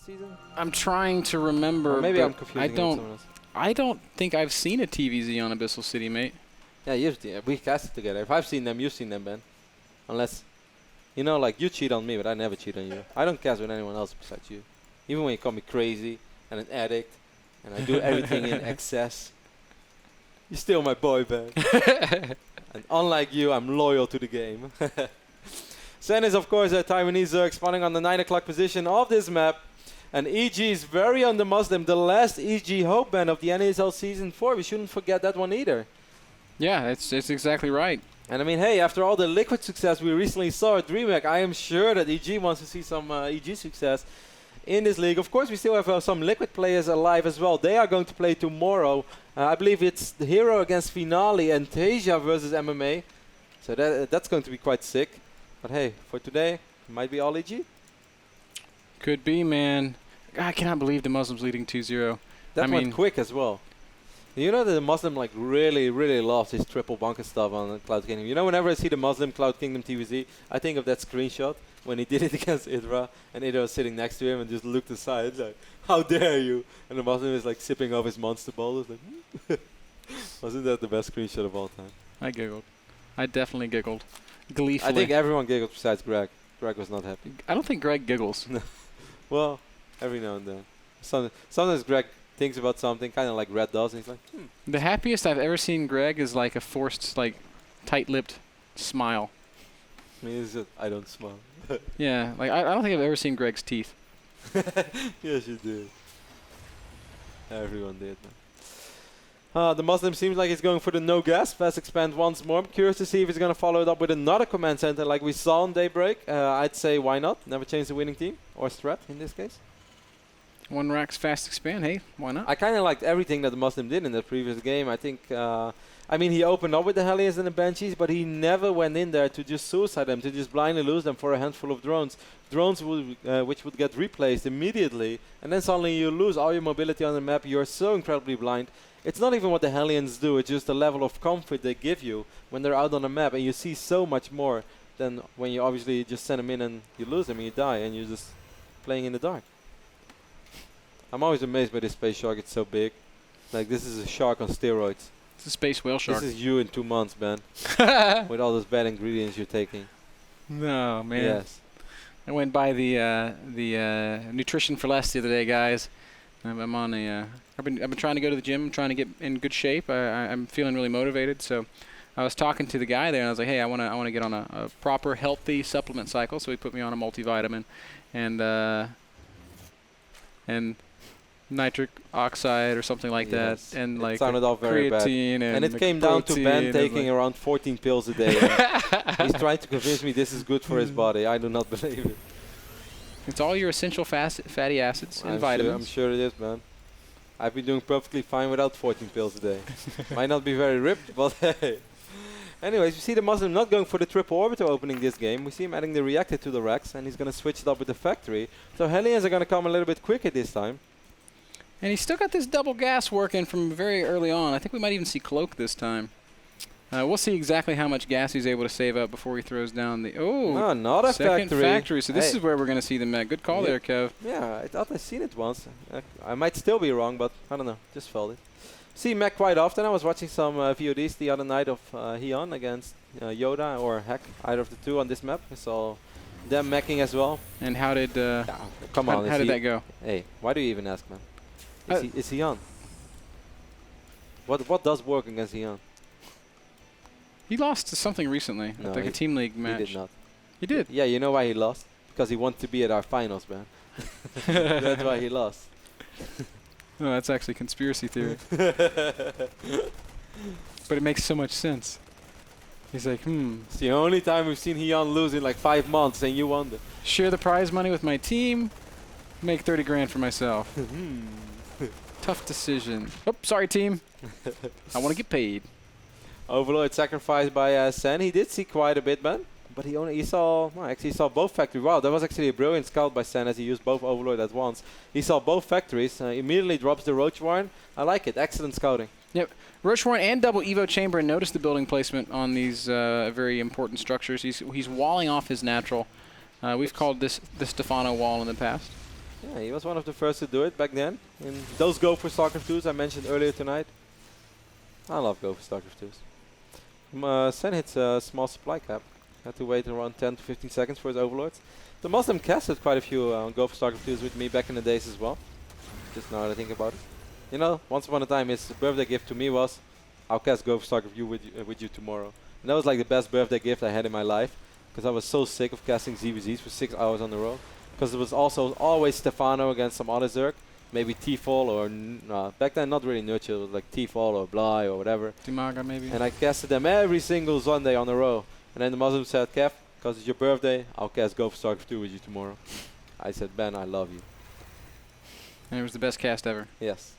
season? I'm trying to remember. Or maybe I'm confusing it with someone else. I don't think I've seen a TVZ on Abyssal City, mate. Yeah, we casted together. If I've seen them, you've seen them, Ben. Unless, you know, like you cheat on me, but I never cheat on you. I don't cast with anyone else besides you. Even when you call me crazy and an addict, and I do everything in excess. You're still my boy, Ben. And unlike you, I'm loyal to the game. Sen is, of course, a Taiwanese Zerg spawning on the 9 o'clock position of this map. And EG is very on the Muslim, the last EG hope band of the NASL Season 4. We shouldn't forget that one either. Yeah, it's exactly right. And I mean, hey, after all the Liquid success we recently saw at DreamHack, I am sure that EG wants to see some EG success in this league. Of course, we still have some Liquid players alive as well. They are going to play tomorrow. I believe it's the Hero against Finale and Tasia versus MMA. So that's going to be quite sick. But hey, for today, it might be all EG. Could be, man. I cannot believe the Muslims leading 2-0. That went quick as well. You know that the Muslim like really loves his triple bunker stuff on Cloud Kingdom. You know, whenever I see the Muslim Cloud Kingdom TVZ, I think of that screenshot when he did it against Idra, and Idra was sitting next to him and just looked aside like, "How dare you!" And the Muslim is like sipping off his monster ball. It's like, wasn't that the best screenshot of all time? I giggled. I definitely giggled. Gleefully. I think everyone giggled besides Greg. Greg was not happy. I don't think Greg giggles. Well, every now and then. Sometimes Greg thinks about something, kind of like Red does, and he's like, The happiest I've ever seen Greg is like a forced, like, tight-lipped smile. I mean, I don't smile. Yeah, like I don't think I've ever seen Greg's teeth. Yes, you did. Everyone did, man. The Muslim seems like he's going for the no gas fast expand once more. I'm curious to see if he's going to follow it up with another command center like we saw on Daybreak. I'd say why not? Never change the winning team, or strat in this case. One racks fast expand, hey, why not? I kind of liked everything that the Muslim did in the previous game. I think, I mean, he opened up with the Hellions and the Banshees, but he never went in there to just suicide them, to just blindly lose them for a handful of drones. Drones which would get replaced immediately, and then suddenly you lose all your mobility on the map. You're so incredibly blind. It's not even what the Hellions do, it's just the level of comfort they give you when they're out on the map, and you see so much more than when you obviously just send them in and you lose them and you die, and you're just playing in the dark. I'm always amazed by this space shark. It's so big. Like, this is a shark on steroids. It's a space whale shark. This is you in 2 months, man. With all those bad ingredients you're taking. No, man. Yes. I went by the Nutrition for Less the other day, guys. I'm on a. I've been trying to go to the gym, trying to get in good shape. I'm feeling really motivated. So, I was talking to the guy there, and I was like, "Hey, I want to get on a proper, healthy supplement cycle." So he put me on a multivitamin, and nitric oxide or something like that, and like sounded all very bad. And it came down to Ben taking around 14 pills a day. He's trying to convince me this is good for his body. I do not believe it. It's all your essential fatty acids and vitamins. I'm sure it is, man. I've been doing perfectly fine without 14 pills a day. Might not be very ripped, but hey. Anyways, we see the Muslim not going for the triple orbiter opening this game. We see him adding the reactor to the racks, and he's going to switch it up with the factory. So Hellions are going to come a little bit quicker this time. And he's still got this double gas working from very early on. I think we might even see Cloak this time. We'll see exactly how much gas he's able to save up before he throws down the... Oh, not a second factory. So this is where we're going to see the mech. Good call there, Kev. Yeah, I thought I'd seen it once. I might still be wrong, but I don't know. Just felt it. See mech quite often. I was watching some VODs the other night of Heon against Yoda or Heck, either of the two on this map. I saw them meching as well. And how did... come on. How did that go? Hey, why do you even ask, man? Is he on? What does work against Heon? He lost to something recently, like a team league match. He did not. He did? Yeah, you know why he lost? Because he wanted to be at our finals, man. That's why he lost. No, that's actually conspiracy theory. But it makes so much sense. He's like, It's the only time we've seen Heon lose in like 5 months, and you won it. Share the prize money with my team, make 30 grand for myself. Tough decision. Oh, sorry, team. I want to get paid. Overlord sacrificed by Sen. He did see quite a bit, man. But he saw both factories. Wow, that was actually a brilliant scout by Sen as he used both Overlord at once. He saw both factories. Immediately drops the Roach Warren. I like it. Excellent scouting. Yep. Roach Warren and double Evo Chamber, and notice the building placement on these very important structures. He's walling off his natural. We've called this the Stefano wall in the past. Yeah, he was one of the first to do it back then. In those Go for StarCraft 2s I mentioned earlier tonight. I love Go for StarCraft 2s. Sen hits a small supply cap. Had to wait around 10 to 15 seconds for his overlords. The Muslim casted quite a few Go for StarCraft 2s with me back in the days as well. Just now that I think about it. You know, once upon a time his birthday gift to me was, I'll cast Go for StarCraft with you tomorrow. And that was like the best birthday gift I had in my life. Because I was so sick of casting ZVZs for 6 hours on the row. Because it was also always Stefano against some other Zerg. Maybe T-Fall or, back then not really Nurture, it was like T-Fall or Bly or whatever. Dimaga maybe. And I casted them every single Sunday on the row. And then the Muslim said, Kev, because it's your birthday, I'll cast Go for StarCraft 2 with you tomorrow. I said, Ben, I love you. And it was the best cast ever. Yes.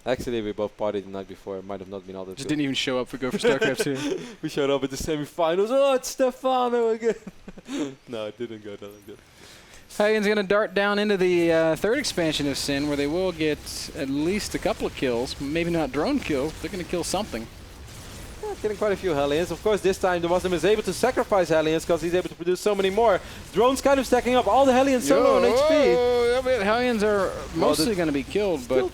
Actually, we both partied the night before. It might have not been all that Just good. didn't even show up for Go for StarCraft 2. We showed up at the semi-finals. Oh, it's Stefano again. No, it didn't go that good. Hellions going to dart down into the third expansion of Sin, where they will get at least a couple of kills. Maybe not drone kills. They're going to kill something. Yeah, getting quite a few Hellions. Of course, this time the Muslim is able to sacrifice Hellions because he's able to produce so many more. Drones kind of stacking up. All the Hellions so low on HP. Yeah, Hellions are mostly going to be killed, but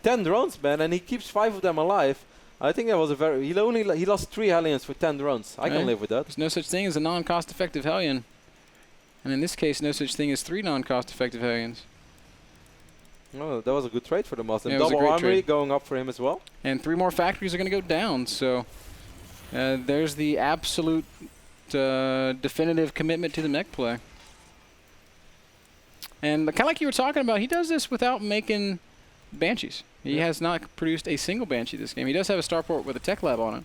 10 drones, man, and he keeps 5 of them alive. I think that was a very... He lost 3 Hellions for 10 drones. I can live with that. There's no such thing as a non-cost-effective Hellion. And in this case, no such thing as 3 non-cost-effective Hellions. Oh, that was a good trade for the Muslim. Yeah, Double armory going up for him as well. And 3 more factories are going to go down, so there's the absolute definitive commitment to the mech play. And kind of like you were talking about, he does this without making Banshees. He has not produced a single Banshee this game. He does have a starport with a tech lab on it.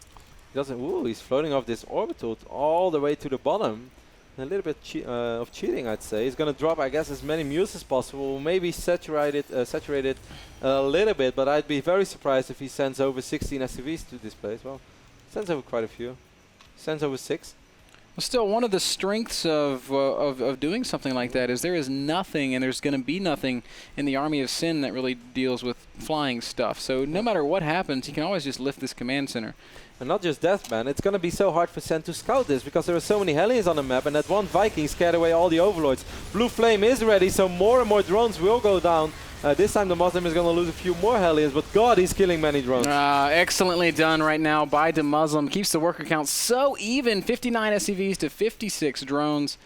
He doesn't. Ooh, he's floating off this orbital all the way to the bottom. A little bit of cheating, I'd say. He's going to drop, I guess, as many mules as possible. Maybe saturate it a little bit, but I'd be very surprised if he sends over 16 SCVs to this place. Well, sends over quite a few. Sends over 6. Well, still, one of the strengths of doing something like that is there is nothing, and there's going to be nothing in the Army of Sin that really deals with flying stuff. So no matter what happens, he can always just lift this command center. And not just that, man. It's going to be so hard for Sen to scout this because there are so many Hellions on the map, and that one Viking scared away all the Overlords. Blue Flame is ready, so more and more drones will go down. This time the Muslim is going to lose a few more Hellions, but God, he's killing many drones. Excellently done right now by Demuslim. Keeps the worker count so even, 59 SCVs to 56 drones.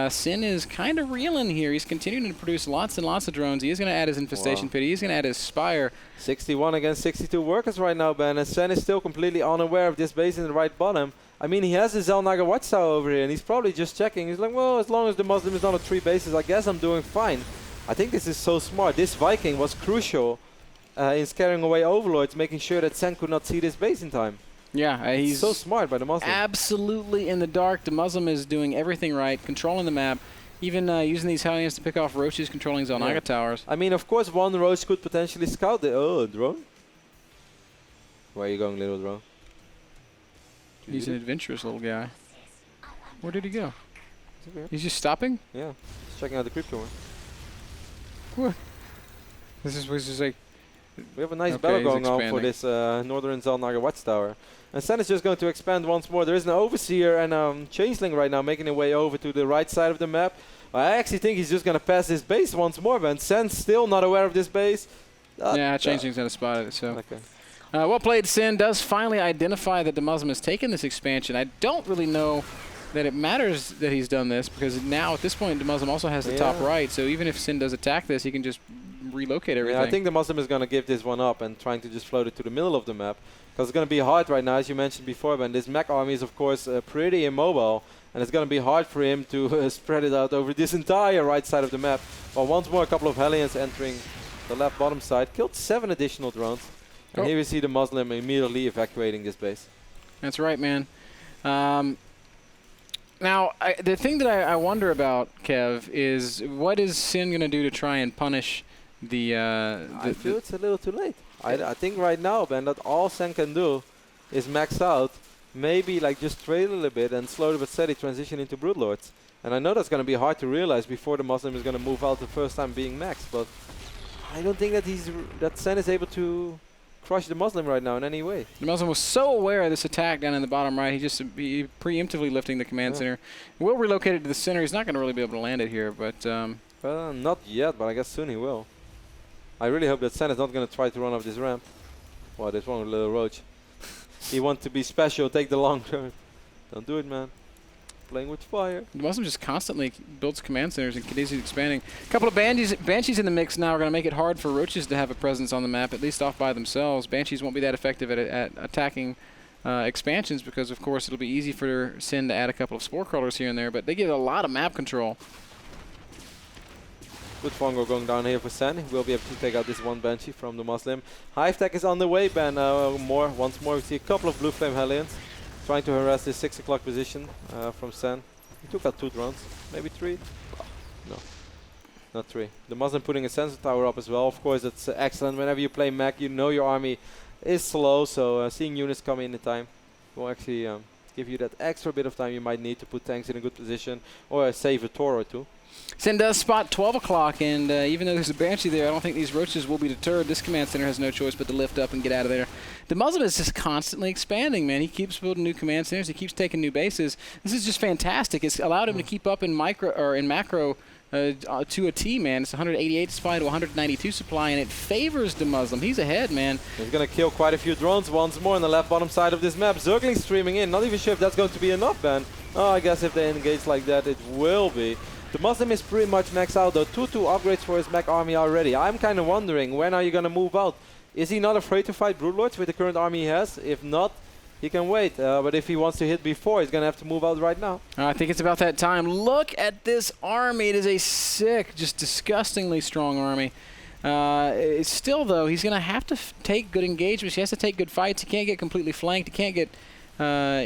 Sin is kind of reeling here. He's continuing to produce lots and lots of drones. He is going to add his infestation pit. He's going to add his spire. 61 against 62 workers right now, Ben, and Sen is still completely unaware of this base in the right bottom. I mean, he has his Zelnaga watchtower over here, and he's probably just checking. He's like, well, as long as the Muslim is not on 3 bases, I guess I'm doing fine. I think this is so smart. This Viking was crucial in scaring away Overlords, making sure that Sen could not see this base in time. Yeah, he's so smart by the Muslim. Absolutely in the dark. The Muslim is doing everything right, controlling the map, even using these Hellions to pick off roaches, controlling Zelnaga towers. I mean, of course, one roach could potentially scout the... Oh, drone? Where are you going, little drone? He's an adventurous little guy. Where did he go? He's just stopping? Yeah, he's checking out the crypto one. What? This is like... We have a nice battle going on for this northern Zelnaga watchtower. And Sen is just going to expand once more. There is an Overseer and Changeling right now making their way over to the right side of the map. I actually think he's just going to pass this base once more, man. Sen's still not aware of this base. Yeah, Changeling's going to spot it, so... Okay. Well played, Sin does finally identify that the Muslim has taken this expansion. I don't really know that it matters that he's done this, because now at this point the Muslim also has the top right, so even if Sin does attack this, he can just relocate everything. Yeah, I think the Muslim is going to give this one up and trying to just float it to the middle of the map, because it's going to be hard right now, as you mentioned before, Ben. This mech army is, of course, pretty immobile, and it's going to be hard for him to spread it out over this entire right side of the map. Well, once more, a couple of Hellions entering the left bottom side. Killed 7 additional drones. And here we see the Muslim immediately evacuating this base. That's right, man. Now, the thing that I wonder about, Kev, is what is Sin going to do to try and punish the... I feel it's a little too late. I think right now, Ben, that all Sen can do is max out, maybe like just trade a little bit and slowly but steady transition into Broodlords. And I know that's going to be hard to realize before the Muslim is going to move out the first time being maxed, but I don't think that Sen is able to crush the Muslim right now in any way. The Muslim was so aware of this attack down in the bottom right, he just preemptively lifting the command center. Will relocate it to the center. He's not going to really be able to land it here, but Not yet, but I guess soon he will. I really hope that Sen is not going to try to run up this ramp. Wow, this one little roach. He wants to be special, take the long turn. Don't do it, man. Playing with fire. Demuslim just constantly builds command centers and continues expanding. A couple of Banshees in the mix now are going to make it hard for Roaches to have a presence on the map, at least off by themselves. Banshees won't be that effective at attacking expansions because, of course, it'll be easy for Sin to add a couple of Spore Crawlers here and there, but they get a lot of map control. Good Fungo going down here for Sen. He will be able to take out this one Banshee from the Muslim. Hive Tech is on the way, Ben. Once more, we see a couple of Blue Flame Hellions trying to harass this 6 o'clock position from Sen. He took out 2 drones, maybe 3. No, not 3. The Muslim putting a sensor tower up as well. Of course, it's excellent. Whenever you play mech, you know your army is slow, so seeing units come in time will actually give you that extra bit of time you might need to put tanks in a good position or save a Tor or 2. Sin does spot 12 o'clock, and even though there's a Banshee there, I don't think these Roaches will be deterred. This command center has no choice but to lift up and get out of there. The Muslim is just constantly expanding, man. He keeps building new command centers. He keeps taking new bases. This is just fantastic. It's allowed him to keep up in macro to a T, man. It's 188 supply to 192 supply, and it favors the Muslim. He's ahead, man. He's going to kill quite a few drones once more on the left bottom side of this map. Zergling streaming in. Not even sure if that's going to be enough, Ben. Oh, I guess if they engage like that, it will be. The Muslim is pretty much maxed out, though. 2-2 upgrades for his mech army already. I'm kind of wondering, when are you going to move out? Is he not afraid to fight Broodlords with the current army he has? If not, he can wait. But if he wants to hit before, he's going to have to move out right now. I think it's about that time. Look at this army. It is a sick, just disgustingly strong army. It's still, though, he's going to have to take good engagements. He has to take good fights. He can't get completely flanked. He can't get...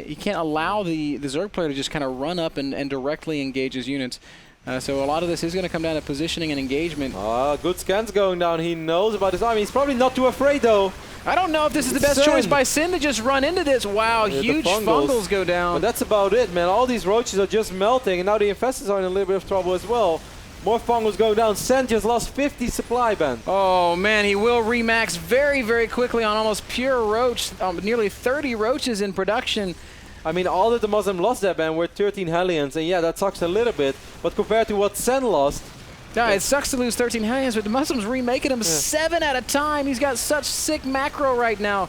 he can't allow the Zerg player to just kind of run up and directly engage his units. So a lot of this is going to come down to positioning and engagement. Good scans going down. He knows about his army. He's probably not too afraid, though. I don't know if this is the best choice by Sin to just run into this. Wow, yeah, huge fungals go down. But that's about it, man. All these roaches are just melting, and now the infestors are in a little bit of trouble as well. More fungals going down. Sen just lost 50 supply, Ben. Oh, man, he will remax very, very quickly on almost pure roach. Nearly 30 roaches in production. I mean, all that the Muslim lost there, Ben, were 13 Hellions, and yeah, that sucks a little bit. But compared to what Sen lost... Yeah, it sucks to lose 13 Hellions, but the Muslims remaking him 7 at a time. He's got such sick macro right now.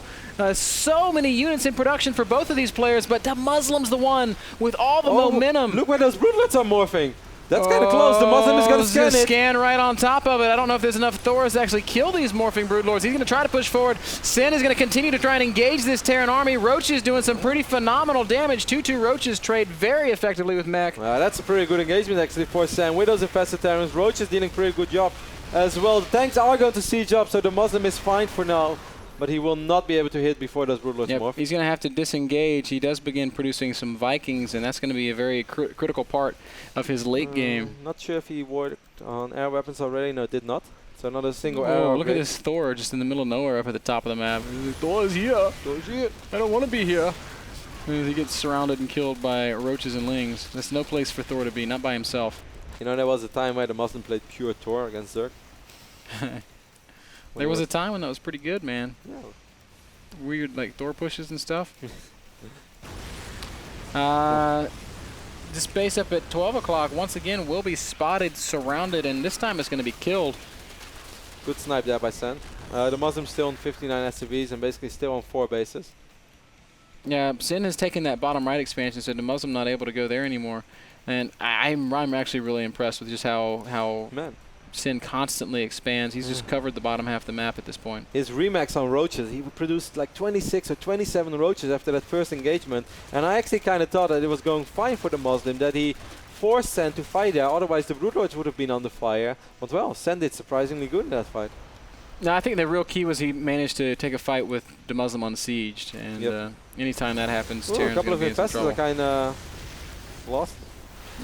So many units in production for both of these players, but the Muslim's the one with all the momentum. Look where those Broodlets are morphing. That's kind of close. The Muslim is going to scan it. Scan right on top of it. I don't know if there's enough Thors to actually kill these morphing Broodlords. He's going to try to push forward. Sin is going to continue to try and engage this Terran army. Roach is doing some pretty phenomenal damage. 2-2 Roaches trade very effectively with mech. That's a pretty good engagement actually for Sen. With those infested Terrans, Roach is doing a pretty good job as well. The tanks are going to siege up, so the Muslim is fine for now. But he will not be able to hit before those Broodlords morph. He's going to have to disengage. He does begin producing some Vikings, and that's going to be a very critical part of his late game. Not sure if he worked on air weapons already. No, did not. So not a single arrow. Look at this Thor just in the middle of nowhere up at the top of the map. Thor is here. Thor is here. I don't want to be here. He gets surrounded and killed by roaches and lings. There's no place for Thor to be, not by himself. You know, there was a time where the Muslim played pure Thor against Zerg. There was a time when that was pretty good, man. Yeah. Weird, like, Thor pushes and stuff. This base up at 12 o'clock, once again, will be spotted, surrounded, and this time it's going to be killed. Good snipe there by Sen. The Muslim's still on 59 SCVs and basically still on 4 bases. Yeah, Sin has taken that bottom right expansion, so the Muslim not able to go there anymore. And I'm actually really impressed with just how Sin constantly expands. He's just covered the bottom half of the map at this point. His remax on roaches, he produced like 26 or 27 roaches after that first engagement. And I actually kind of thought that it was going fine for the Muslim, that he forced Sen to fight there. Otherwise, the Broodlords would have been under fire. But well, Sen did surprisingly good in that fight. No, I think the real key was he managed to take a fight with the Muslim unsieged. And anytime that happens, Terran's a couple of infestors are kind of lost.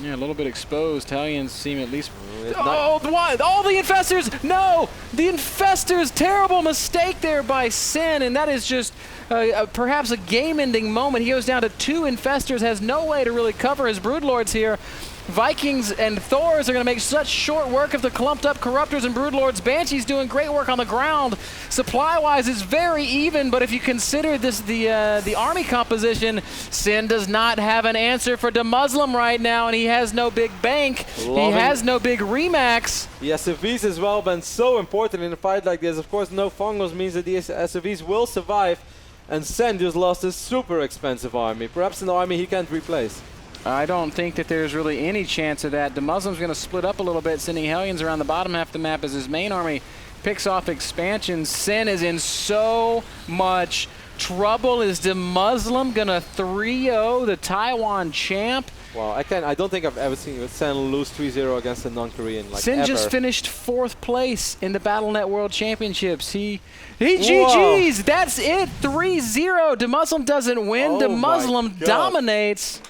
Yeah, a little bit exposed. Hellions seem at least... All the infestors! No! The infestors! Terrible mistake there by Sin, and that is just perhaps a game-ending moment. He goes down to 2 infestors, has no way to really cover his Broodlords here. Vikings and Thors are going to make such short work of the clumped up Corruptors and Broodlords. Banshee's doing great work on the ground. Supply-wise is very even, but if you consider this the army composition, Sin does not have an answer for Demuslim right now, and he has no big bank. He has no big remax. The SFVs as well been so important in a fight like this. Of course, no fungos means that the SFVs will survive, and Sen just lost a super expensive army. Perhaps an army he can't replace. I don't think that there's really any chance of that. Demuslim's going to split up a little bit, sending Hellions around the bottom half of the map as his main army picks off expansions. Sen is in so much trouble. Is Demuslim going to 3-0 the Taiwan champ? Wow, I don't think I've ever seen Sen lose 3-0 against a non-Korean. Like Sen ever. just finished 4th place in the Battle.net World Championships. He GG's. That's it. 3-0. Demuslim doesn't win. Oh Demuslim dominates.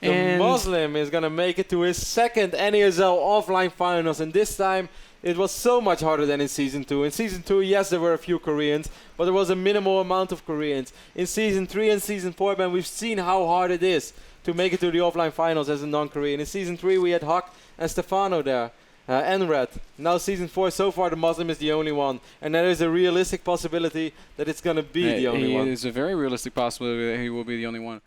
Demuslim is going to make it to his 2nd NASL offline finals, and this time it was so much harder than in Season 2. In Season 2, yes, there were a few Koreans, but there was a minimal amount of Koreans. In Season 3 and Season 4, man, we've seen how hard it is to make it to the offline finals as a non-Korean. In Season 3, we had Huck and Stefano there, Newerth. Now Season 4, so far the Muslim is the only one, and there is a realistic possibility that it's going to be the only one. It is a very realistic possibility that he will be the only one.